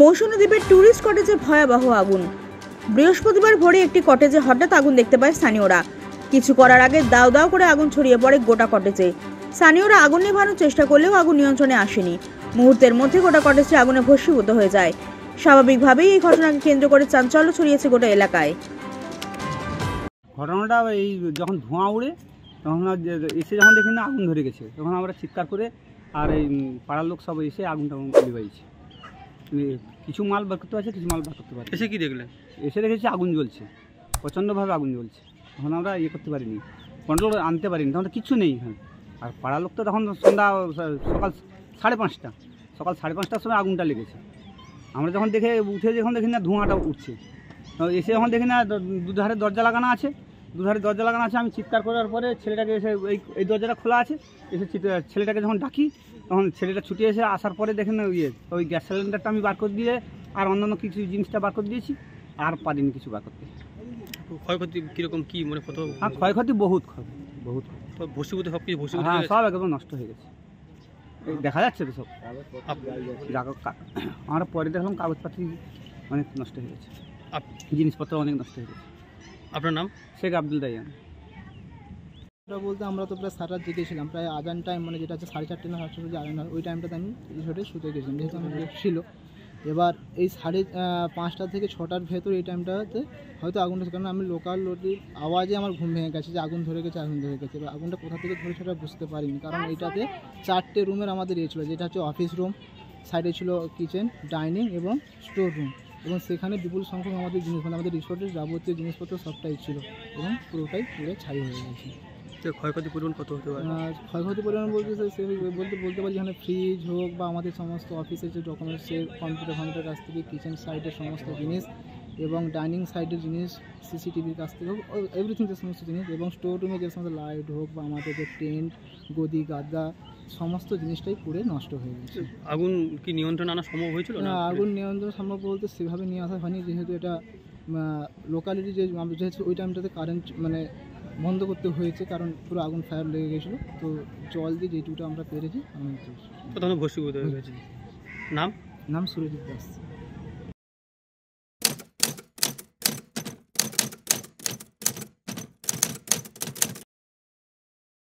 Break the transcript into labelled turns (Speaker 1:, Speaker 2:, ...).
Speaker 1: মৌসুমী দ্বীপের ট্যুরিস্ট কটেজে ভয়াবহ আগুন। বৃহস্পতিবার ভোরে একটি কটেজে হঠাৎ আগুন দেখতে পায় স্থানীয়রা। কিছু করার আগে দাউ দাউ করে আগুন ছড়িয়ে পড়ে গোটা কটেজে। স্থানীয়রা আগুন নেভানোর চেষ্টা করলেও আগুন নিয়ন্ত্রণে আসেনি। মুহূর্তের মধ্যে গোটা কটেজটি আগুনে ভস্মীভূত হয়ে যায়। স্বাভাবিকভাবেই এই ঘটনাকে কেন্দ্র করে চাঞ্চল্য ছড়িয়েছে গোটা এলাকায়।
Speaker 2: ঘটনাটা এই যখন ধোঁয়া উড়ে তখন এসে যখন দেখি না আগুন ধরে গেছে, তখন আমরা চিৎকার করে আর এই পাড়ার লোক সব এসে আগুনটা নিভাইছে। কিছু মাল বার করতে পারছে, কিছু মাল বার করতে পারছে।
Speaker 3: এসে কি দেখলেন?
Speaker 2: এসে দেখেছি আগুন জ্বলছে, প্রচণ্ডভাবে আগুন জ্বলছে। তখন আমরা করতে পারিনি, কন্ট্রোল আনতে পারিনি, তখন কিছু নেই এখানে। আর পাড়ার লোক তো তখন সকাল 5:30 সকাল 5:30টার সময় আগুনটা লেগেছে। আমরা যখন উঠে যখন দেখি না ধোঁয়াটা উঠছে, এসে যখন দেখি না দুধারে দরজা লাগানো আছে, আমি চিৎকার করার পরে ছেলেটাকে এসে এই দরজাটা খোলা আছে, এসে ছেলেটাকে যখন ডাকি তখন ছেলেটা ছুটে এসে আসার পরে দেখেন ওই গ্যাস সিলিন্ডারটা আমি বার করে দিয়ে আর অন্যান্য কিছু জিনিসটা বার করে দিয়েছি, আর পারিনি কিছু বার করতে।
Speaker 3: ক্ষয়ক্ষতি কীরকম কী মানে কত?
Speaker 2: হ্যাঁ, ক্ষয়ক্ষতি বহুত
Speaker 3: ভস্মীভূত সব কিছু ভস্মীভূত?
Speaker 2: হ্যাঁ, সব একদম নষ্ট হয়ে গেছে, দেখা যাচ্ছে তো সব। আমরা পরে দেখলাম কাগজপাতি অনেক নষ্ট হয়ে গেছে, জিনিসপত্র অনেক নষ্ট হয়ে গেছে।
Speaker 3: আপনার নাম?
Speaker 2: শেখ আব্দুল দাইয়ান।
Speaker 4: বলতে আমরা তো প্রায় 7 রাত জেগেছিলাম, প্রায় আজান টাইম মানে যেটা হচ্ছে 4:30 না 8:30 আজান, ওই টাইমটাতে আমি রিসোর্টে শুতে গেছিলাম, যেহেতু আমার ছিল। এবার এই 5:30 থেকে 6টার ভেতর এই টাইমটাতে হয়তো আগুনটা, কারণ আমি লোকাল লোকের আওয়াজে আমার ঘুম ভেঙে গেছে যে আগুন ধরে গেছে। এবার আগুনটা কোথা থেকে ধরে সেটা বুঝতে পারিনি, কারণ এইটাতে 4টে রুমের আমাদের ছিল, যেটা হচ্ছে অফিস রুম, সাইডে ছিল কিচেন, ডাইনিং এবং স্টোর রুম, এবং সেখানে বিপুল সংখ্যক আমাদের জিনিস মানে আমাদের রিসোর্টের যাবতীয় জিনিসপত্র সবটাই ছিল, এবং পুরোটাই পুরো ছাই হয়ে গেছে।
Speaker 3: ক্ষয়ক্ষতি পরিমাণ কত হতে পারে?
Speaker 4: ক্ষয়ক্ষতি পরিমাণ বলতে পারি যেখানে ফ্রিজ হোক বা আমাদের সমস্ত অফিসের যে ডকুমেন্টসের কম্পিউটার কাছ থেকে, কিচেন সাইডের সমস্ত জিনিস এবং ডাইনিং সাইডের জিনিস, সিসিটিভির কাছ থেকে হোক, এভরিথিং যে সমস্ত জিনিস, এবং স্টোর রুমে যে সমস্ত লাইট হোক বা আমাদের যে টেন্ট, গদি, গাদা, সমস্ত জিনিসটাই পুরো নষ্ট হয়ে গেছে।
Speaker 3: আগুন কি নিয়ন্ত্রণ আনা সম্ভব হয়েছিল?
Speaker 4: না, আগুন নিয়ন্ত্রণ সম্ভব বলতে সেভাবে নিয়ে আসা হয়নি, যেহেতু এটা লোকালিটি যেহেতু ওই টাইমটাতে কারেন্ট মানে বন্ধ করতে হয়েছে, কারণ পুরো আগুন ফায়ার লেগে গেছিলো। তো জল দিয়ে যেটুকুটা আমরা পেরেছি।
Speaker 3: ভস্মীভূত হয়ে গেছে। নাম?
Speaker 4: সুরজিৎ দাস।